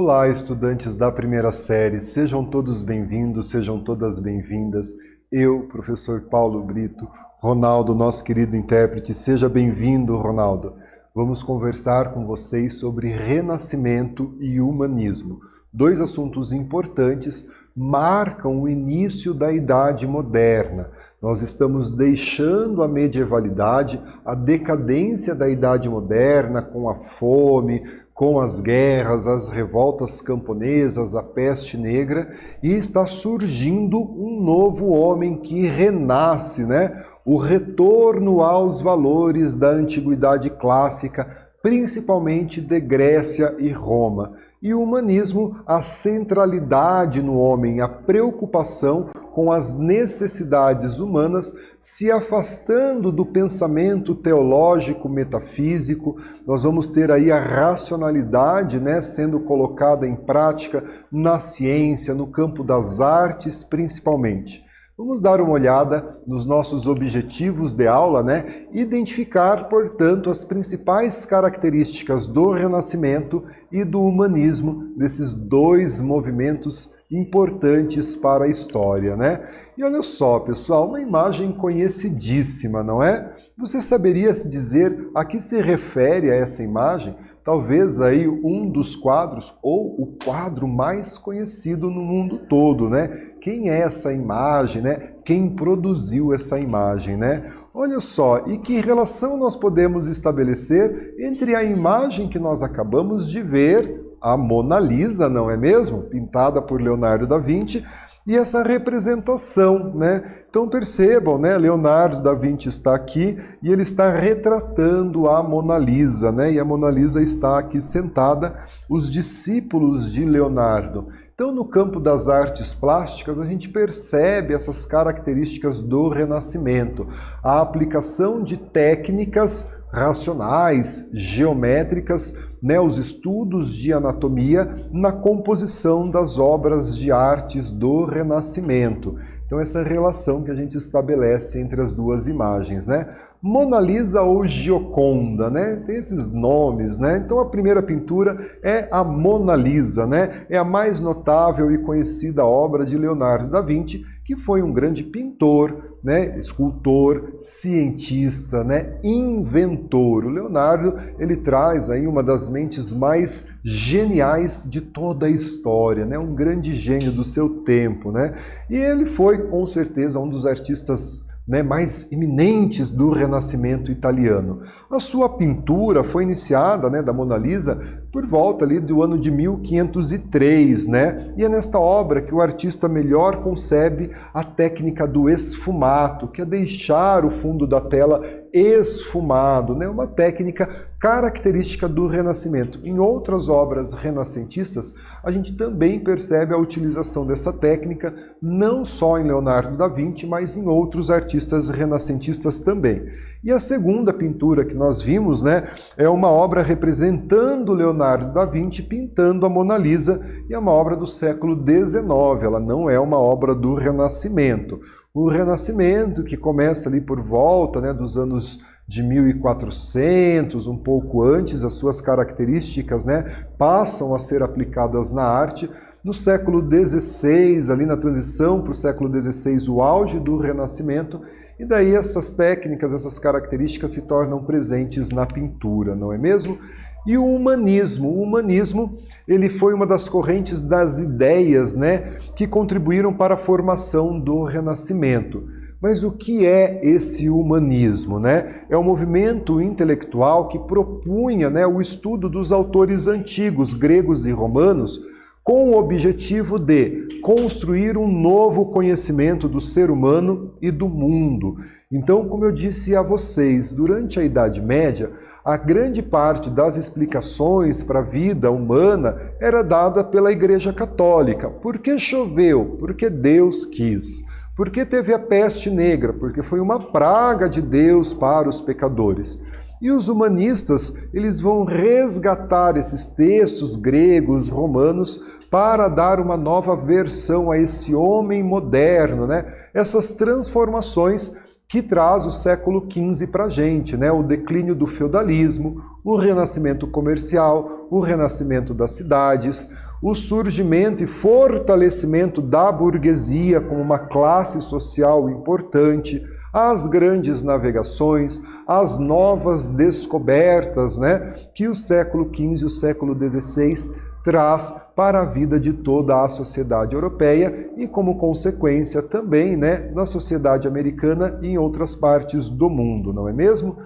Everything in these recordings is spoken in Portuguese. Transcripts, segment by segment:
Olá, estudantes da primeira série, sejam todos bem-vindos, sejam todas bem-vindas. Eu, professor Paulo Brito, Ronaldo, nosso querido intérprete, seja bem-vindo, Ronaldo. Vamos conversar com vocês sobre renascimento e humanismo. Dois assuntos importantes marcam o início da Idade Moderna. Nós estamos deixando a medievalidade, a decadência da Idade Moderna com a fome, com as guerras, as revoltas camponesas, a peste negra, e está surgindo um novo homem que renasce, né? O retorno aos valores da antiguidade clássica, principalmente de Grécia e Roma. E o humanismo, a centralidade no homem, a preocupação com as necessidades humanas, se afastando do pensamento teológico metafísico. Nós vamos ter aí a racionalidade, né, sendo colocada em prática na ciência, no campo das artes principalmente. Vamos dar uma olhada nos nossos objetivos de aula, né? Identificar, portanto, as principais características do Renascimento e do humanismo, desses dois movimentos importantes para a história, né? E olha só, pessoal, uma imagem conhecidíssima, não é? Você saberia dizer a que se refere a essa imagem? Talvez aí um dos quadros, ou o quadro mais conhecido no mundo todo, né? Quem é essa imagem, né? Quem produziu essa imagem, né? Olha só, e que relação nós podemos estabelecer entre a imagem que nós acabamos de ver, a Mona Lisa, não é mesmo? Pintada por Leonardo da Vinci, e essa representação, né? Então percebam, né? Leonardo da Vinci está aqui e ele está retratando a Mona Lisa, né? E a Mona Lisa está aqui sentada, os discípulos de Leonardo. Então, no campo das artes plásticas, a gente percebe essas características do Renascimento. A aplicação de técnicas racionais, geométricas, né, os estudos de anatomia na composição das obras de artes do Renascimento. Então, essa relação que a gente estabelece entre as duas imagens, né? Mona Lisa ou Gioconda, né? Tem esses nomes, né? Então, a primeira pintura é a Mona Lisa, né? É a mais notável e conhecida obra de Leonardo da Vinci, que foi um grande pintor, né? Escultor, cientista, né? Inventor. O Leonardo, ele traz aí uma das mentes mais geniais de toda a história, né? Um grande gênio do seu tempo, né? E ele foi, com certeza, um dos artistas, né, mais eminentes do Renascimento italiano. A sua pintura foi iniciada, né, da Mona Lisa, por volta ali do ano de 1503, né? E é nesta obra que o artista melhor concebe a técnica do esfumato, que é deixar o fundo da tela esfumado, né? Uma técnica característica do Renascimento. Em outras obras renascentistas, a gente também percebe a utilização dessa técnica, não só em Leonardo da Vinci, mas em outros artistas renascentistas também. E a segunda pintura que nós vimos, né, é uma obra representando Leonardo da Vinci pintando a Mona Lisa, e é uma obra do século XIX, ela não é uma obra do Renascimento. O Renascimento, que começa ali por volta, né, dos anos de 1400, um pouco antes, as suas características, né, passam a ser aplicadas na arte. No século XVI, ali na transição para o século XVI, o auge do Renascimento, e daí essas técnicas, essas características se tornam presentes na pintura, não é mesmo? E o humanismo, ele foi uma das correntes das ideias, né, que contribuíram para a formação do Renascimento. Mas o que é esse humanismo, né? É um movimento intelectual que propunha, né, o estudo dos autores antigos, gregos e romanos, com o objetivo de construir um novo conhecimento do ser humano e do mundo. Então, como eu disse a vocês, durante a Idade Média, a grande parte das explicações para a vida humana era dada pela Igreja Católica. Por que choveu? Porque Deus quis. Por que teve a peste negra? Porque foi uma praga de Deus para os pecadores. E os humanistas, eles vão resgatar esses textos gregos, romanos, para dar uma nova versão a esse homem moderno, né? Essas transformações que traz o século XV para a gente, né? O declínio do feudalismo, o renascimento comercial, o renascimento das cidades, o surgimento e fortalecimento da burguesia como uma classe social importante, as grandes navegações, as novas descobertas, né, que o século XV e o século XVI traz para a vida de toda a sociedade europeia e, como consequência, também, né, na sociedade americana e em outras partes do mundo, não é mesmo?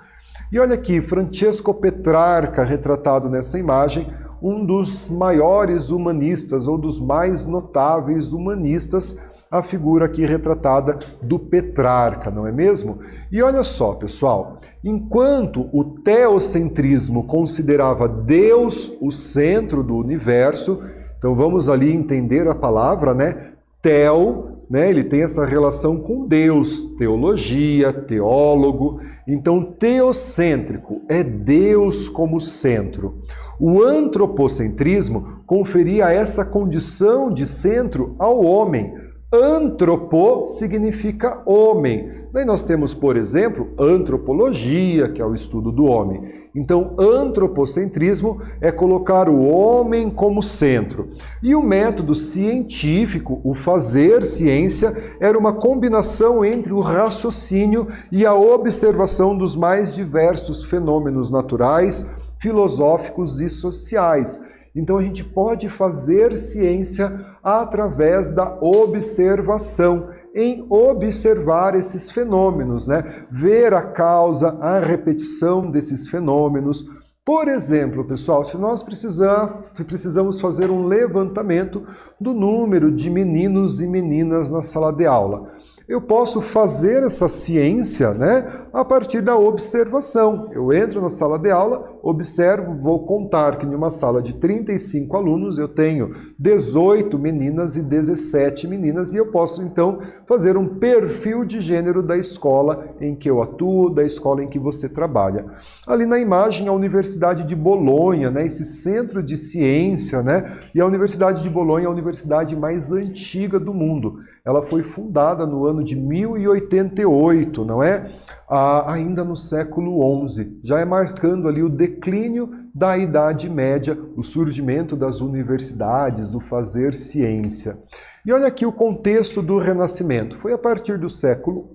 E olha aqui, Francesco Petrarca, retratado nessa imagem, um dos maiores humanistas ou dos mais notáveis humanistas, a figura aqui retratada do Petrarca, não é mesmo? E olha só, pessoal, enquanto o teocentrismo considerava Deus o centro do universo, então vamos ali entender a palavra, né? Teo, né? Ele tem essa relação com Deus, teologia, teólogo. Então, teocêntrico é Deus como centro. O antropocentrismo conferia essa condição de centro ao homem. Antropo significa homem. Daí nós temos, por exemplo, antropologia, que é o estudo do homem. Então, antropocentrismo é colocar o homem como centro. E o método científico, o fazer ciência, era uma combinação entre o raciocínio e a observação dos mais diversos fenômenos naturais, filosóficos e sociais. Então a gente pode fazer ciência através da observação, em observar esses fenômenos, né? Ver a causa, a repetição desses fenômenos. Por exemplo, pessoal, se nós precisamos fazer um levantamento do número de meninos e meninas na sala de aula, eu posso fazer essa ciência, né, a partir da observação. Eu entro na sala de aula, observo, vou contar que em uma sala de 35 alunos eu tenho 18 meninas e 17 meninas e eu posso então fazer um perfil de gênero da escola em que eu atuo, da escola em que você trabalha. Ali na imagem a Universidade de Bolonha, né, esse centro de ciência, né, e a Universidade de Bolonha é a universidade mais antiga do mundo. Ela foi fundada no ano de 1088, não é? Ainda no século XI, já é marcando ali o declínio da Idade Média, o surgimento das universidades, do fazer ciência. E olha aqui o contexto do Renascimento. Foi a partir do século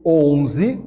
XI,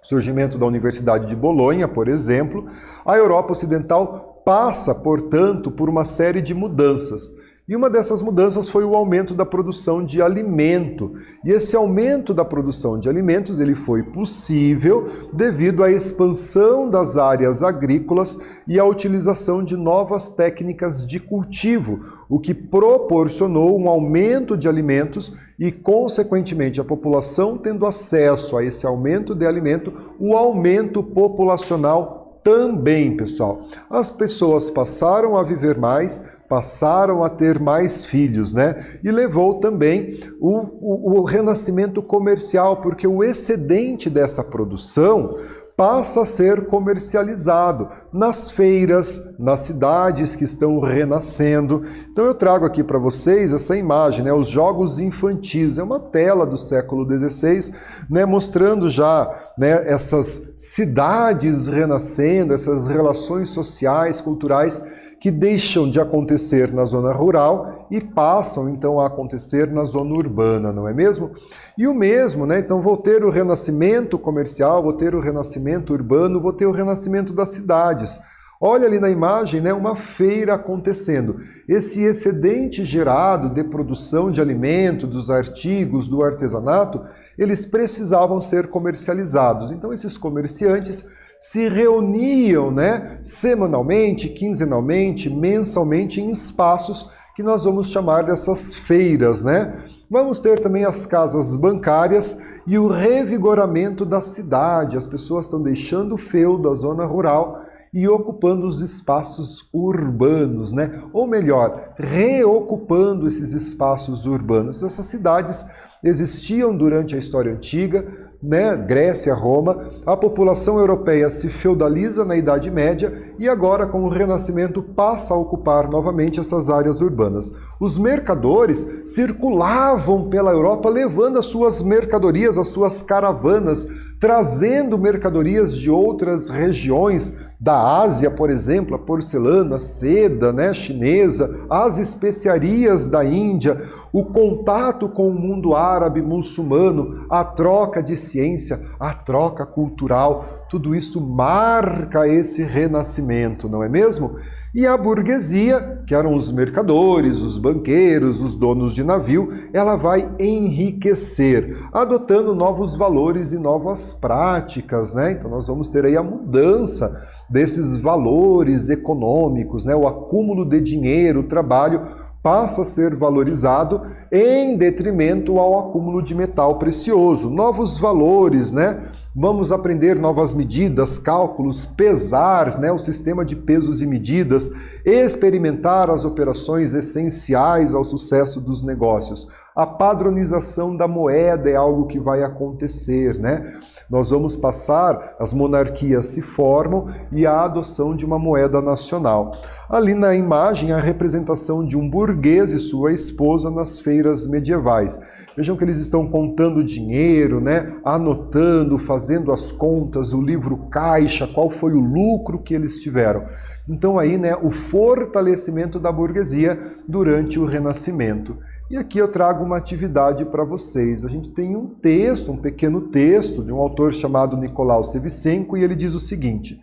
surgimento da Universidade de Bolonha, por exemplo, a Europa Ocidental passa, portanto, por uma série de mudanças. E uma dessas mudanças foi o aumento da produção de alimento. E esse aumento da produção de alimentos ele foi possível devido à expansão das áreas agrícolas e à utilização de novas técnicas de cultivo, o que proporcionou um aumento de alimentos e, consequentemente, a população tendo acesso a esse aumento de alimento, o aumento populacional também, pessoal. As pessoas passaram a viver mais, passaram a ter mais filhos, né? E levou também o renascimento comercial, porque o excedente dessa produção passa a ser comercializado nas feiras, nas cidades que estão renascendo. Então eu trago aqui para vocês essa imagem, né? Os jogos infantis, é uma tela do século XVI, né? Mostrando já, né, essas cidades renascendo, essas relações sociais, culturais, que deixam de acontecer na zona rural e passam então a acontecer na zona urbana, não é mesmo? E o mesmo, né? Então vou ter o renascimento comercial, vou ter o renascimento urbano, vou ter o renascimento das cidades. Olha ali na imagem, né, uma feira acontecendo. Esse excedente gerado de produção de alimento, dos artigos, do artesanato, eles precisavam ser comercializados. Então esses comerciantes se reuniam, né, semanalmente, quinzenalmente, mensalmente em espaços que nós vamos chamar dessas feiras, né? Vamos ter também as casas bancárias e o revigoramento da cidade. As pessoas estão deixando o feudo, a zona rural, e ocupando os espaços urbanos, né? Ou melhor, reocupando esses espaços urbanos. Essas cidades existiam durante a história antiga, né? Grécia, Roma, a população europeia se feudaliza na Idade Média e agora, com o Renascimento, passa a ocupar novamente essas áreas urbanas. Os mercadores circulavam pela Europa levando as suas mercadorias, as suas caravanas, trazendo mercadorias de outras regiões, Da Ásia, por exemplo, a porcelana, a seda, né, chinesa, as especiarias da Índia, o contato com o mundo árabe, muçulmano, a troca de ciência, a troca cultural, tudo isso marca esse renascimento, não é mesmo? E a burguesia, que eram os mercadores, os banqueiros, os donos de navio, ela vai enriquecer, adotando novos valores e novas práticas, né? Então nós vamos ter aí a mudança desses valores econômicos, né? O acúmulo de dinheiro, o trabalho passa a ser valorizado em detrimento ao acúmulo de metal precioso. Novos valores, né? Vamos aprender novas medidas, cálculos, pesar, né? O sistema de pesos e medidas, experimentar as operações essenciais ao sucesso dos negócios. A padronização da moeda é algo que vai acontecer, né? Nós vamos passar, as monarquias se formam e a adoção de uma moeda nacional. Ali na imagem, a representação de um burguês e sua esposa nas feiras medievais. Vejam que eles estão contando dinheiro, né? Anotando, fazendo as contas, o livro caixa, qual foi o lucro que eles tiveram. Então aí, né, o fortalecimento da burguesia durante o Renascimento. E aqui eu trago uma atividade para vocês. A gente tem um texto, um pequeno texto, de um autor chamado Nicolau Sevicenko, e ele diz o seguinte: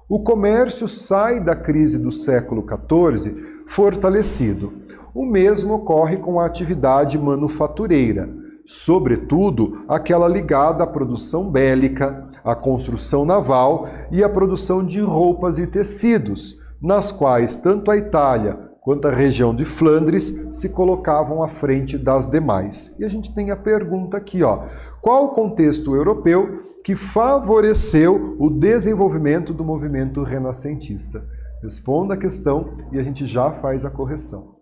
o comércio sai da crise do século XIV fortalecido. O mesmo ocorre com a atividade manufatureira, sobretudo aquela ligada à produção bélica, à construção naval e à produção de roupas e tecidos, nas quais tanto a Itália quanto a região de Flandres se colocavam à frente das demais. E a gente tem a pergunta aqui, ó: qual o contexto europeu que favoreceu o desenvolvimento do movimento renascentista? Responda a questão e a gente já faz a correção.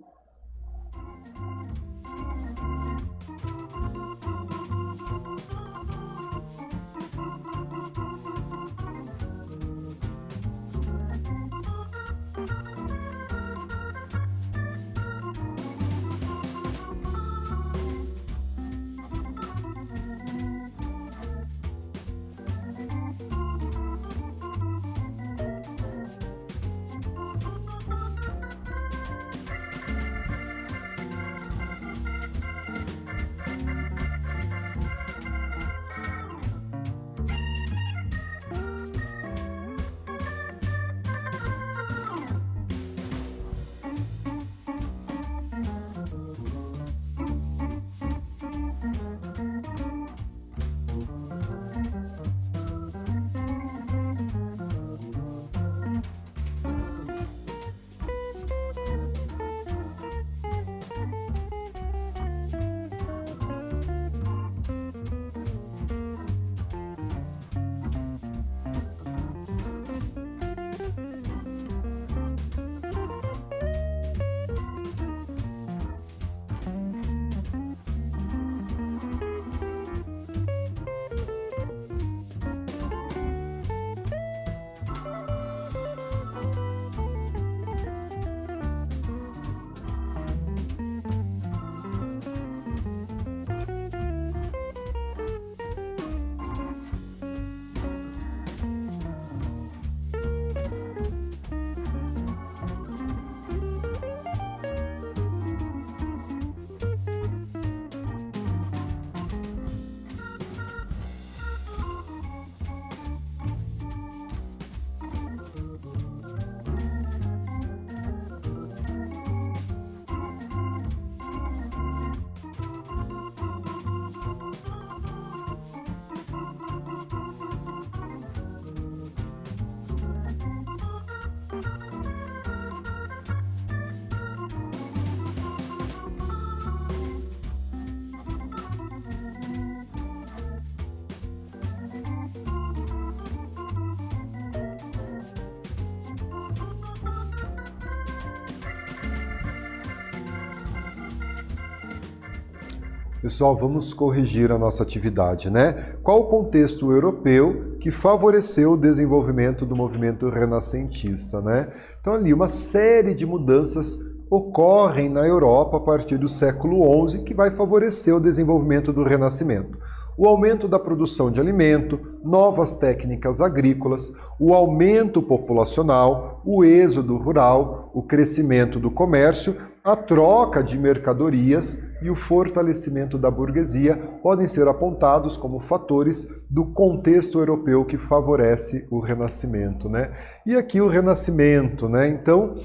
Pessoal, vamos corrigir a nossa atividade, né? Qual o contexto europeu que favoreceu o desenvolvimento do movimento renascentista, né? Então ali uma série de mudanças ocorrem na Europa a partir do século XI que vai favorecer o desenvolvimento do Renascimento. O aumento da produção de alimento, novas técnicas agrícolas, o aumento populacional, o êxodo rural, o crescimento do comércio, a troca de mercadorias e o fortalecimento da burguesia podem ser apontados como fatores do contexto europeu que favorece o Renascimento, né? E aqui o Renascimento, né? Então,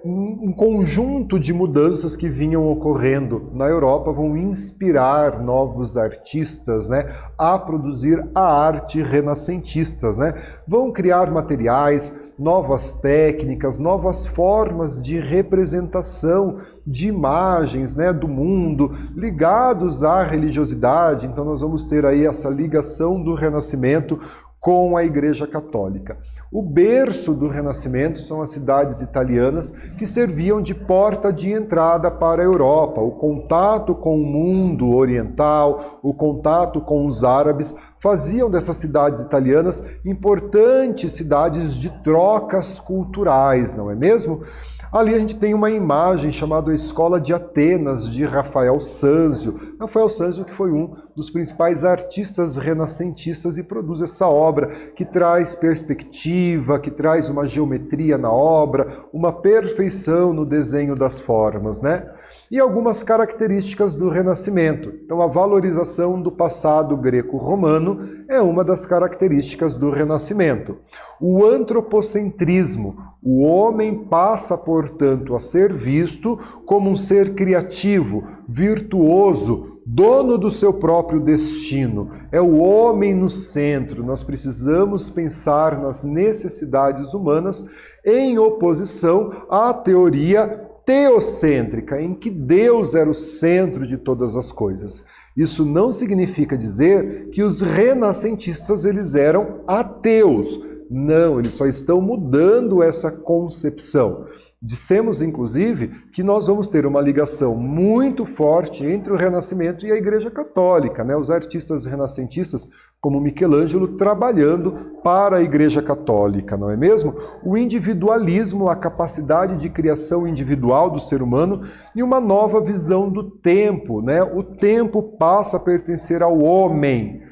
um conjunto de mudanças que vinham ocorrendo na Europa vão inspirar novos artistas, né, a produzir a arte renascentistas, né? Vão criar materiais, novas técnicas, novas formas de representação de imagens, né, do mundo, ligados à religiosidade. Então nós vamos ter aí essa ligação do Renascimento com a Igreja Católica. O berço do Renascimento são as cidades italianas que serviam de porta de entrada para a Europa. O contato com o mundo oriental, o contato com os árabes, faziam dessas cidades italianas importantes cidades de trocas culturais, não é mesmo? Ali a gente tem uma imagem chamada Escola de Atenas, de Rafael Sanzio. Rafael Sanzio, que foi um dos principais artistas renascentistas e produz essa obra que traz perspectiva, que traz uma geometria na obra, uma perfeição no desenho das formas, né? E algumas características do Renascimento. Então, a valorização do passado greco-romano é uma das características do Renascimento. O antropocentrismo. O homem passa, portanto, a ser visto como um ser criativo, virtuoso, dono do seu próprio destino. É o homem no centro. Nós precisamos pensar nas necessidades humanas em oposição à teoria teocêntrica, em que Deus era o centro de todas as coisas. Isso não significa dizer que os renascentistas eles eram ateus. Não, eles só estão mudando essa concepção. Dissemos, inclusive, que nós vamos ter uma ligação muito forte entre o Renascimento e a Igreja Católica, né? Os artistas renascentistas, como Michelangelo, trabalhando para a Igreja Católica, não é mesmo? O individualismo, a capacidade de criação individual do ser humano e uma nova visão do tempo, né? O tempo passa a pertencer ao homem.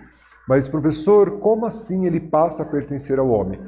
Mas, professor, como assim ele passa a pertencer ao homem?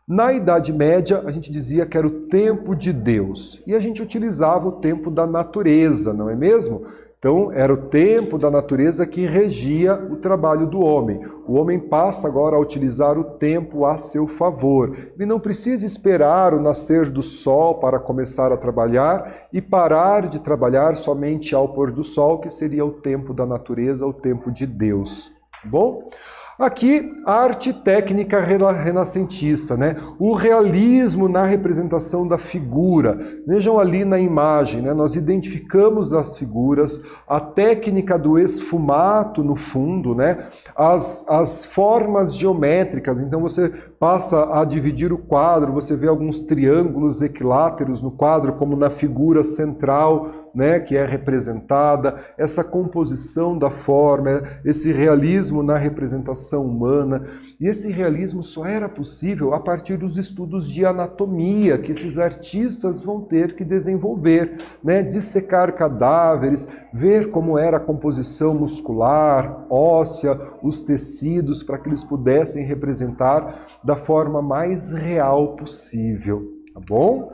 Na Idade Média, a gente dizia que era o tempo de Deus. E a gente utilizava o tempo da natureza, não é mesmo? Então, era o tempo da natureza que regia o trabalho do homem. O homem passa agora a utilizar o tempo a seu favor. Ele não precisa esperar o nascer do sol para começar a trabalhar e parar de trabalhar somente ao pôr do sol, que seria o tempo da natureza, o tempo de Deus. Bom? Aqui, a arte técnica renascentista, né? O realismo na representação da figura. Vejam ali na imagem, né? Nós identificamos as figuras, a técnica do esfumato no fundo, né? As formas geométricas. Então você passa a dividir o quadro, você vê alguns triângulos equiláteros no quadro, como na figura central, né, que é representada, essa composição da forma, esse realismo na representação humana. E esse realismo só era possível a partir dos estudos de anatomia que esses artistas vão ter que desenvolver, né, dissecar cadáveres, ver como era a composição muscular, óssea, os tecidos, para que eles pudessem representar da forma mais real possível, tá bom?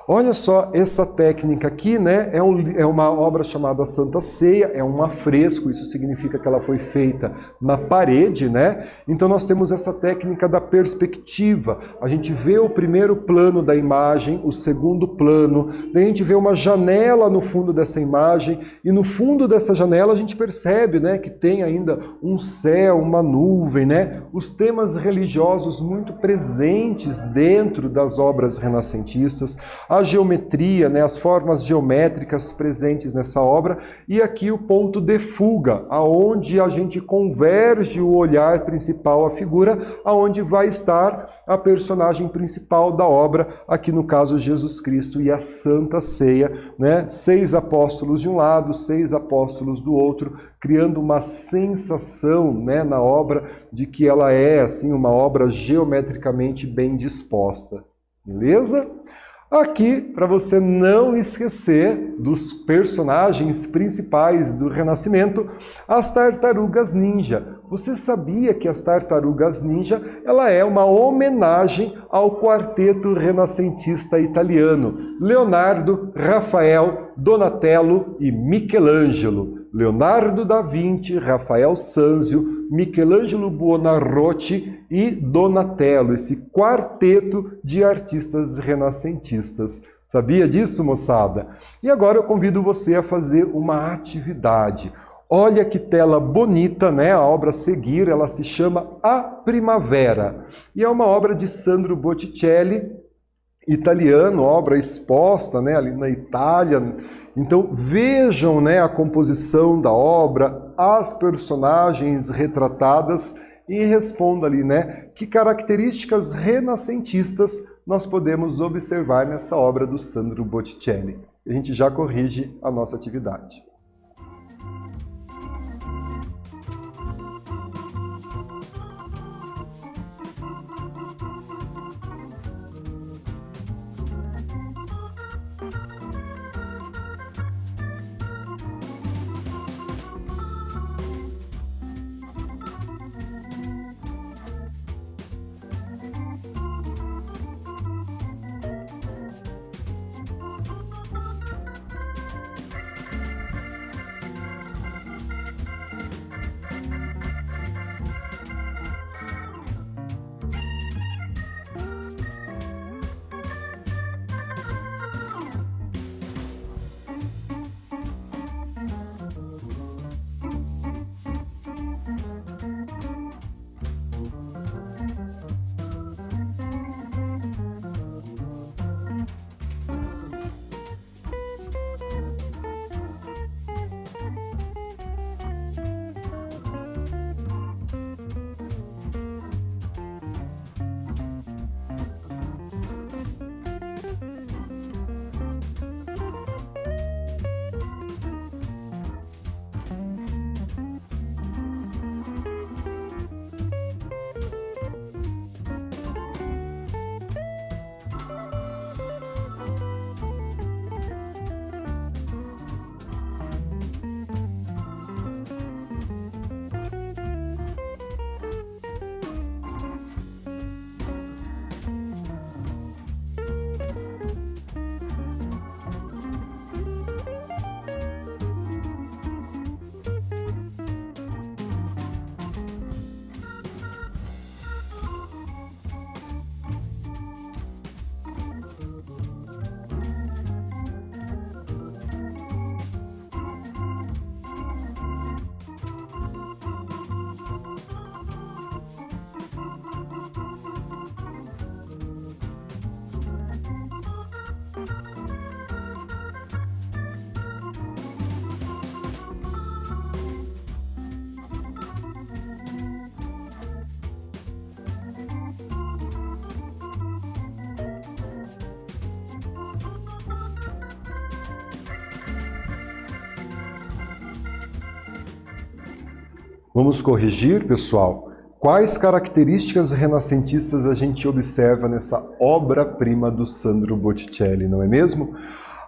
Olha só, essa técnica aqui, né, é uma obra chamada Santa Ceia, é um afresco, isso significa que ela foi feita na parede, né? Então nós temos essa técnica da perspectiva. A gente vê o primeiro plano da imagem, o segundo plano, daí a gente vê uma janela no fundo dessa imagem, e no fundo dessa janela a gente percebe, né, que tem ainda um céu, uma nuvem, né? Os temas religiosos muito presentes dentro das obras renascentistas, a geometria, né, as formas geométricas presentes nessa obra, e aqui o ponto de fuga, aonde a gente converge o olhar principal à figura, aonde vai estar a personagem principal da obra, aqui no caso Jesus Cristo e a Santa Ceia, né? 6 apóstolos de um lado, 6 apóstolos do outro, criando uma sensação, né, na obra de que ela é assim uma obra geometricamente bem disposta. Beleza? Aqui, para você não esquecer dos personagens principais do Renascimento, as Tartarugas Ninja. Você sabia que as Tartarugas Ninja ela é uma homenagem ao quarteto renascentista italiano, Leonardo, Rafael, Donatello e Michelangelo. Leonardo da Vinci, Rafael Sanzio, Michelangelo Buonarroti e Donatello, esse quarteto de artistas renascentistas. Sabia disso, moçada? E agora eu convido você a fazer uma atividade. Olha que tela bonita, né? A obra a seguir, ela se chama A Primavera. E é uma obra de Sandro Botticelli, italiano, obra exposta, né, ali na Itália. Então vejam, né, a composição da obra, as personagens retratadas e responda ali, né, que características renascentistas nós podemos observar nessa obra do Sandro Botticelli. A gente já corrige a nossa atividade. Vamos corrigir, pessoal? Quais características renascentistas a gente observa nessa obra-prima do Sandro Botticelli, não é mesmo?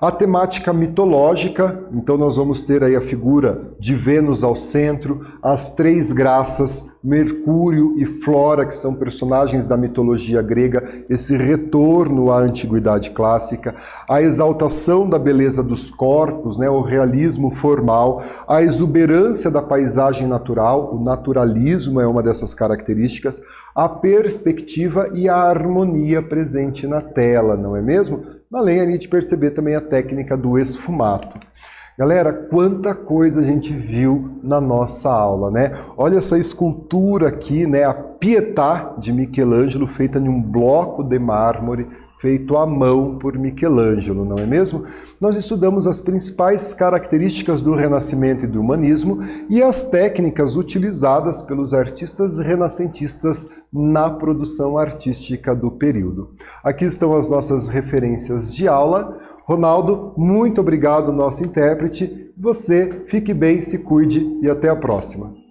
A temática mitológica, então nós vamos ter aí a figura de Vênus ao centro, as três graças, Mercúrio e Flora, que são personagens da mitologia grega, esse retorno à antiguidade clássica, a exaltação da beleza dos corpos, né, o realismo formal, a exuberância da paisagem natural, o naturalismo é uma dessas características, a perspectiva e a harmonia presente na tela, não é mesmo? Além de perceber também a técnica do esfumato. Galera, quanta coisa a gente viu na nossa aula, né? Olha essa escultura aqui, né? A Pietà de Michelangelo, feita em um bloco de mármore, feito à mão por Michelangelo, não é mesmo? Nós estudamos as principais características do Renascimento e do Humanismo e as técnicas utilizadas pelos artistas renascentistas na produção artística do período. Aqui estão as nossas referências de aula. Ronaldo, muito obrigado, nosso intérprete. Você fique bem, se cuide e até a próxima.